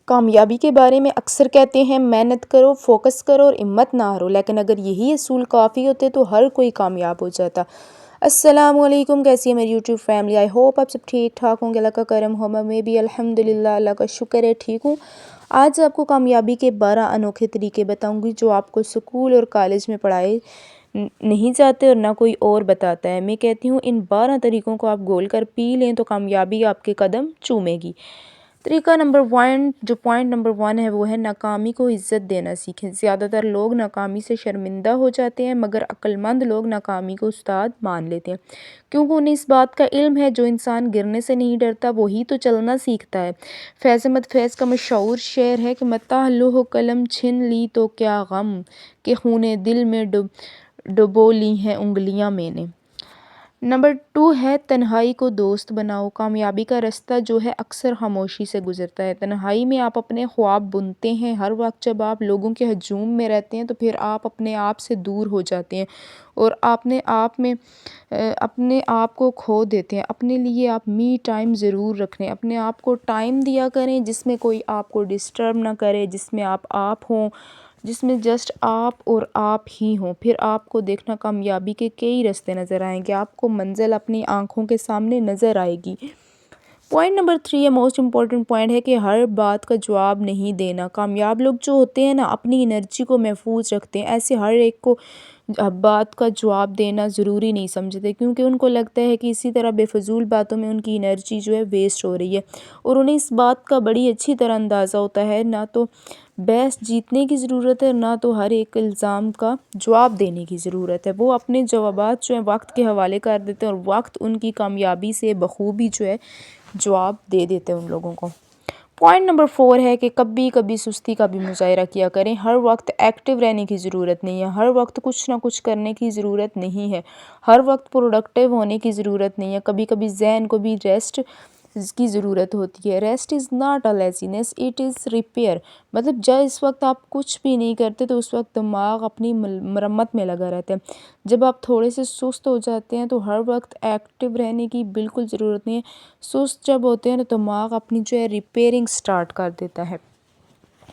کامیابی کے بارے میں اکثر کہتے ہیں محنت کرو، فوکس کرو اور ہمت نہ ہارو، لیکن اگر یہی اصول کافی ہوتے تو ہر کوئی کامیاب ہو جاتا۔ السلام علیکم، کیسی ہے میری یوٹیوب فیملی؟ آئی ہوپ آپ سب ٹھیک ٹھاک ہوں گے، اللہ کا کرم ہو، میں بھی الحمدللہ اللہ کا شکر ہے ٹھیک ہوں۔ آج آپ کو کامیابی کے 12 انوکھے طریقے بتاؤں گی جو آپ کو اسکول اور کالج میں پڑھائے نہیں جاتے اور نہ کوئی اور بتاتا ہے۔ میں کہتی ہوں ان 12 طریقوں کو آپ گول کر پی لیں تو کامیابی آپ کے قدم چومے گی۔ طریقہ نمبر 1، جو پوائنٹ نمبر 1 ہے وہ ہے ناکامی کو عزت دینا سیکھیں۔ زیادہ تر لوگ ناکامی سے شرمندہ ہو جاتے ہیں، مگر عقل مند لوگ ناکامی کو استاد مان لیتے ہیں، کیونکہ انہیں اس بات کا علم ہے جو انسان گرنے سے نہیں ڈرتا وہی تو چلنا سیکھتا ہے۔ فیض احمد فیض کا مشہور شعر ہے کہ متاع لوح قلم چھن لی تو کیا غم، کہ خون دل میں ڈبو لی ہیں انگلیاں میں نے۔ نمبر 2 ہے تنہائی کو دوست بناؤ۔ کامیابی کا رستہ جو ہے اکثر خاموشی سے گزرتا ہے۔ تنہائی میں آپ اپنے خواب بنتے ہیں۔ ہر وقت جب آپ لوگوں کے ہجوم میں رہتے ہیں تو پھر آپ اپنے آپ سے دور ہو جاتے ہیں اور اپنے آپ کو کھو دیتے ہیں۔ اپنے لیے آپ می ٹائم ضرور رکھیں، اپنے آپ کو ٹائم دیا کریں جس میں کوئی آپ کو ڈسٹرب نہ کرے، جس میں آپ ہوں، جس میں جسٹ آپ اور آپ ہی ہوں۔ پھر آپ کو دیکھنا کامیابی کے کئی راستے نظر آئیں گے، آپ کو منزل اپنی آنکھوں کے سامنے نظر آئے گی۔ پوائنٹ نمبر 3 ہے موسٹ امپورٹنٹ پوائنٹ ہے کہ ہر بات کا جواب نہیں دینا۔ کامیاب لوگ جو ہوتے ہیں نا اپنی انرجی کو محفوظ رکھتے ہیں، ایسے ہر ایک کو بات کا جواب دینا ضروری نہیں سمجھتے، کیونکہ ان کو لگتا ہے کہ اسی طرح بے فضول باتوں میں ان کی انرجی جو ہے ویسٹ ہو رہی ہے، اور انہیں اس بات کا بڑی اچھی طرح اندازہ ہوتا ہے نہ تو بحث جیتنے کی ضرورت ہے نہ تو ہر ایک الزام کا جواب دینے کی ضرورت ہے۔ وہ اپنے جوابات جو ہیں وقت کے حوالے کر دیتے ہیں اور وقت ان کی کامیابی سے بخوبی جو ہے جواب دے دیتے ہیں ان لوگوں کو۔ پوائنٹ نمبر 4 ہے کہ کبھی کبھی سستی کا بھی مظاہرہ کیا کریں۔ ہر وقت ایکٹیو رہنے کی ضرورت نہیں ہے، ہر وقت کچھ نہ کچھ کرنے کی ضرورت نہیں ہے، ہر وقت پروڈکٹیو ہونے کی ضرورت نہیں ہے۔ کبھی کبھی ذہن کو بھی ریسٹ کی ضرورت ہوتی ہے۔ Rest is not a لیزینس، it is repair. مطلب جب اس وقت آپ کچھ بھی نہیں کرتے تو اس وقت دماغ اپنی مرمت میں لگا رہتا ہے۔ جب آپ تھوڑے سے سست ہو جاتے ہیں تو ہر وقت ایکٹیو رہنے کی بالکل ضرورت نہیں ہے۔ سست جب ہوتے ہیں تو دماغ اپنی جو ہے ریپیئرنگ سٹارٹ کر دیتا ہے۔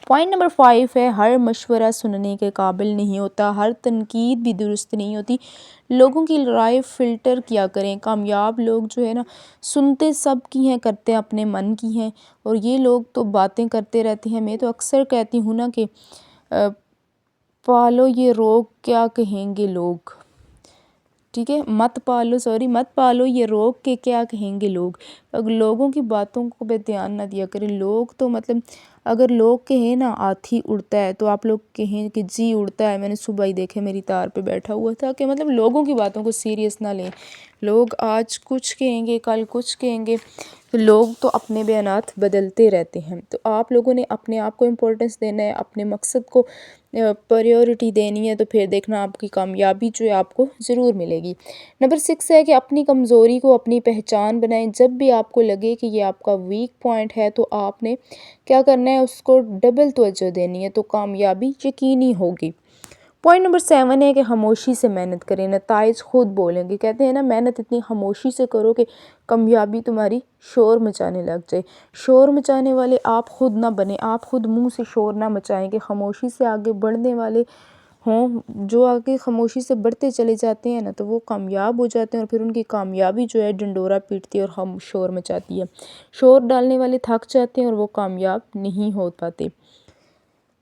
پوائنٹ نمبر 5 ہے ہر مشورہ سننے کے قابل نہیں ہوتا، ہر تنقید بھی درست نہیں ہوتی۔ لوگوں کی رائے فلٹر کیا کریں۔ کامیاب لوگ جو ہے نا سنتے سب کی ہیں، کرتے اپنے من کی ہیں، اور یہ لوگ تو باتیں کرتے رہتے ہیں۔ میں تو اکثر کہتی ہوں نا کہ پالو یہ روگ کیا کہیں گے لوگ، ٹھیک ہے، مت پالو یہ روگ کہ کیا کہیں گے لوگ۔ اگر لوگوں کی باتوں کو بے دھیان نہ دیا کریں۔ لوگ تو مطلب اگر لوگ کہیں نا ہاتھی اڑتا ہے تو آپ لوگ کہیں کہ جی اڑتا ہے، میں نے صبح ہی دیکھے میری تار پہ بیٹھا ہوا تھا، کہ مطلب لوگوں کی باتوں کو سیریس نہ لیں۔ لوگ آج کچھ کہیں گے کل کچھ کہیں گے، لوگ تو اپنے بیانات بدلتے رہتے ہیں۔ تو آپ لوگوں نے اپنے آپ کو امپورٹنس دینا ہے، اپنے مقصد کو پریورٹی دینی ہے، تو پھر دیکھنا آپ کی کامیابی جو ہے آپ کو ضرور ملے گی۔ نمبر 6 ہے کہ اپنی کمزوری کو اپنی پہچان بنائیں۔ جب بھی آپ کو لگے کہ یہ آپ کا ویک پوائنٹ ہے تو آپ نے کیا کرنا ہے، اس کو ڈبل توجہ دینی ہے، تو کامیابی یقینی ہوگی۔ پوائنٹ نمبر 7 ہے کہ خاموشی سے محنت کریں، نتائج خود بولیں گے۔ کہتے ہیں نا محنت اتنی خاموشی سے کرو کہ کامیابی تمہاری شور مچانے لگ جائے۔ شور مچانے والے آپ خود نہ بنیں، آپ خود منہ سے شور نہ مچائیں، کہ خاموشی سے آگے بڑھنے والے ہوں۔ جو آگے خاموشی سے بڑھتے چلے جاتے ہیں نا تو وہ کامیاب ہو جاتے ہیں، اور پھر ان کی کامیابی جو ہے ڈنڈورا پیٹتی ہے اور ہم شور مچاتی ہے۔ شور ڈالنے والے تھک جاتے ہیں اور وہ کامیاب نہیں ہو پاتے۔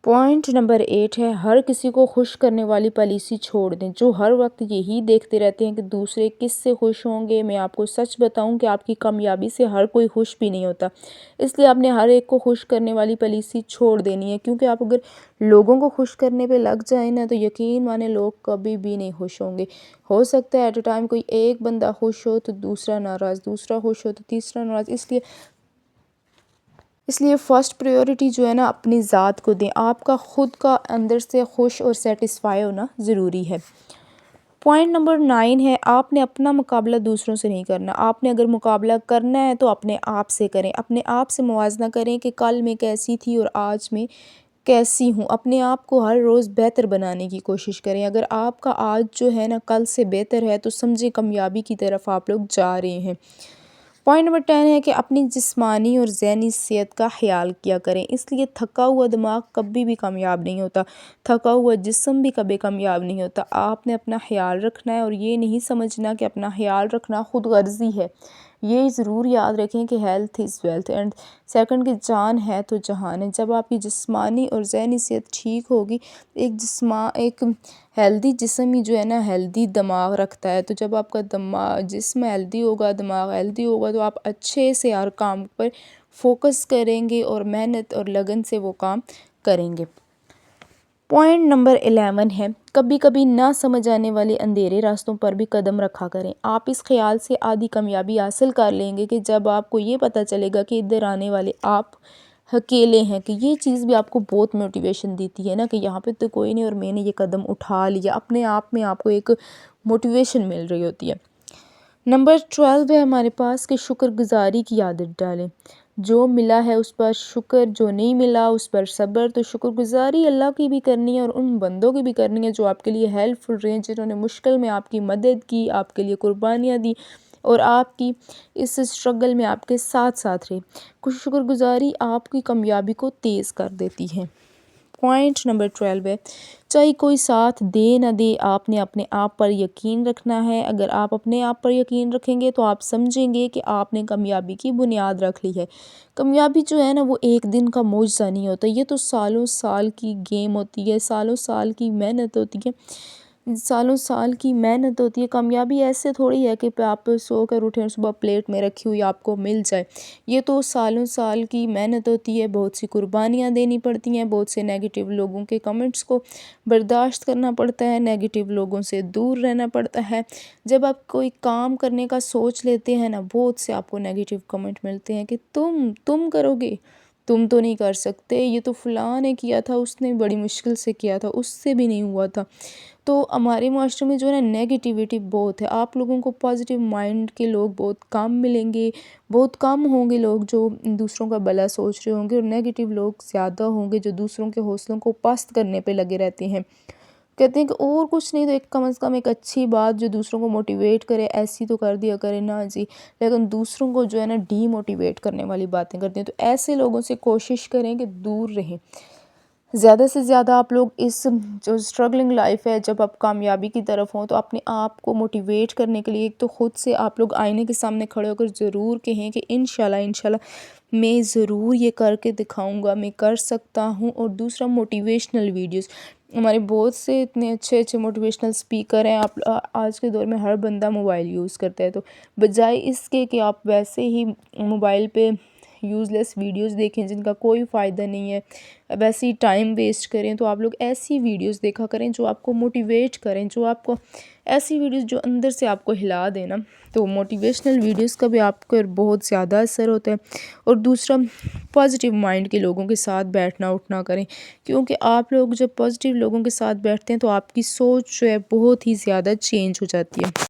پوائنٹ نمبر 8 ہے ہر کسی کو خوش کرنے والی پالیسی چھوڑ دیں۔ جو ہر وقت یہی دیکھتے رہتے ہیں کہ دوسرے کس سے خوش ہوں گے، میں آپ کو سچ بتاؤں کہ آپ کی کامیابی سے ہر کوئی خوش بھی نہیں ہوتا۔ اس لیے آپ نے ہر ایک کو خوش کرنے والی پالیسی چھوڑ دینی ہے، کیونکہ آپ اگر لوگوں کو خوش کرنے پہ لگ جائیں نا تو یقین مانے لوگ کبھی بھی نہیں خوش ہوں گے۔ ہو سکتا ہے ایٹ اے ٹائم کوئی ایک بندہ خوش ہو تو دوسرا ناراض، دوسرا خوش ہو تو تیسرا ناراض۔ اس لیے فرسٹ پریورٹی جو ہے نا اپنی ذات کو دیں۔ آپ کا خود کا اندر سے خوش اور سیٹسفائی ہونا ضروری ہے۔ پوائنٹ نمبر 9 ہے آپ نے اپنا مقابلہ دوسروں سے نہیں کرنا۔ آپ نے اگر مقابلہ کرنا ہے تو اپنے آپ سے کریں، اپنے آپ سے موازنہ کریں کہ کل میں کیسی تھی اور آج میں کیسی ہوں۔ اپنے آپ کو ہر روز بہتر بنانے کی کوشش کریں۔ اگر آپ کا آج جو ہے نا کل سے بہتر ہے تو سمجھیں کامیابی کی طرف آپ لوگ جا رہے ہیں۔ پوائنٹ نمبر 10 ہے کہ اپنی جسمانی اور ذہنی صحت کا خیال کیا کریں، اس لیے تھکا ہوا دماغ کبھی بھی کامیاب نہیں ہوتا، تھکا ہوا جسم بھی کبھی کامیاب نہیں ہوتا۔ آپ نے اپنا خیال رکھنا ہے اور یہ نہیں سمجھنا کہ اپنا خیال رکھنا خود غرضی ہے۔ یہ ضرور یاد رکھیں کہ health is wealth and second کی جان ہے تو جہان ہے۔ جب آپ کی جسمانی اور ذہنی صحت ٹھیک ہوگی، ایک ہیلدی جسم ہی جو ہے نا ہیلدی دماغ رکھتا ہے، تو جب آپ کا جسم ہیلدی ہوگا، دماغ ہیلدی ہوگا، تو آپ اچھے سے ہر کام پر فوکس کریں گے اور محنت اور لگن سے وہ کام کریں گے۔ پوائنٹ نمبر 11 ہے کبھی کبھی نہ سمجھ آنے والے اندھیرے راستوں پر بھی قدم رکھا کریں۔ آپ اس خیال سے آدھی کامیابی حاصل کر لیں گے کہ جب آپ کو یہ پتہ چلے گا کہ ادھر آنے والے آپ اکیلے ہیں، کہ یہ چیز بھی آپ کو بہت موٹیویشن دیتی ہے نا کہ یہاں پہ تو کوئی نہیں اور میں نے یہ قدم اٹھا لیا، اپنے آپ میں آپ کو ایک موٹیویشن مل رہی ہوتی ہے۔ نمبر 12 ہے ہمارے پاس کہ شکر گزاری کی عادت ڈالیں۔ جو ملا ہے اس پر شکر، جو نہیں ملا اس پر صبر۔ تو شکر گزاری اللہ کی بھی کرنی ہے اور ان بندوں کی بھی کرنی ہے جو آپ کے لیے ہیلپ فل رہے ہیں، جنہوں نے مشکل میں آپ کی مدد کی، آپ کے لیے قربانیاں دی اور آپ کی اس اسٹرگل میں آپ کے ساتھ ساتھ رہے۔ کچھ شکر گزاری آپ کی کامیابی کو تیز کر دیتی ہے۔ پوائنٹ نمبر 12 ہے چاہے کوئی ساتھ دے نہ دے، آپ نے اپنے آپ پر یقین رکھنا ہے۔ اگر آپ اپنے آپ پر یقین رکھیں گے تو آپ سمجھیں گے کہ آپ نے کامیابی کی بنیاد رکھ لی ہے۔ کامیابی جو ہے نا وہ ایک دن کا معجزہ نہیں ہوتا، یہ تو سالوں سال کی گیم ہوتی ہے، سالوں سال کی محنت ہوتی ہے، سالوں سال کی محنت ہوتی ہے۔ کامیابی ایسے تھوڑی ہے کہ آپ سو کر اٹھیں اور صبح پلیٹ میں رکھی ہوئی آپ کو مل جائے، یہ تو سالوں سال کی محنت ہوتی ہے، بہت سی قربانیاں دینی پڑتی ہیں، بہت سے نیگیٹو لوگوں کے کمنٹس کو برداشت کرنا پڑتا ہے، نیگیٹو لوگوں سے دور رہنا پڑتا ہے۔ جب آپ کوئی کام کرنے کا سوچ لیتے ہیں نا، بہت سے آپ کو نیگیٹو کمنٹ ملتے ہیں کہ تم کرو گے، تم تو نہیں کر سکتے، یہ تو فلاں نے کیا تھا، اس نے بڑی مشکل سے کیا تھا، اس سے بھی نہیں ہوا تھا۔ تو ہمارے معاشرے میں جو ہے نا نیگیٹیوٹی بہت ہے، آپ لوگوں کو پازیٹیو مائنڈ کے لوگ بہت کم ملیں گے، بہت کم ہوں گے لوگ جو دوسروں کا بھلا سوچ رہے ہوں گے، اور نیگیٹیو لوگ زیادہ ہوں گے جو دوسروں کے حوصلوں کو پست کرنے پہ لگے رہتے ہیں۔ کہتے ہیں کہ اور کچھ نہیں تو ایک کم از کم ایک اچھی بات جو دوسروں کو موٹیویٹ کرے ایسی تو کر دیا کرے نا جی، لیکن دوسروں کو جو ہے نا ڈی موٹیویٹ کرنے والی باتیں کرتے ہیں، تو ایسے لوگوں سے کوشش کریں کہ دور رہیں۔ زیادہ سے زیادہ آپ لوگ اس جو اسٹرگلنگ لائف ہے، جب آپ کامیابی کی طرف ہوں تو اپنے آپ کو موٹیویٹ کرنے کے لیے ایک تو خود سے آپ لوگ آئینے کے سامنے کھڑے ہو کر ضرور کہیں کہ انشاءاللہ میں ضرور یہ کر کے دکھاؤں گا، میں کر سکتا ہوں۔ اور دوسرا موٹیویشنل ویڈیوز، ہمارے بہت سے اتنے اچھے اچھے موٹیویشنل سپیکر ہیں، آج کے دور میں ہر بندہ موبائل یوز کرتا ہے، تو بجائے اس کے کہ آپ ویسے ہی موبائل پہ یوز لیس ویڈیوز دیکھیں جن کا کوئی فائدہ نہیں ہے، ویسے ہی ٹائم ویسٹ کریں، تو آپ لوگ ایسی ویڈیوز دیکھا کریں جو آپ کو موٹیویٹ کریں، جو آپ کو ایسی ویڈیوز جو اندر سے آپ کو ہلا دیں نا، تو موٹیویشنل ویڈیوز کا بھی آپ کو بہت زیادہ اثر ہوتا ہے۔ اور دوسرا پازیٹیو مائنڈ کے لوگوں کے ساتھ بیٹھنا اٹھنا کریں، کیونکہ آپ لوگ جب پازیٹیو لوگوں کے ساتھ بیٹھتے ہیں تو آپ کی سوچ جو ہے بہت ہی زیادہ چینج ہو جاتی ہے۔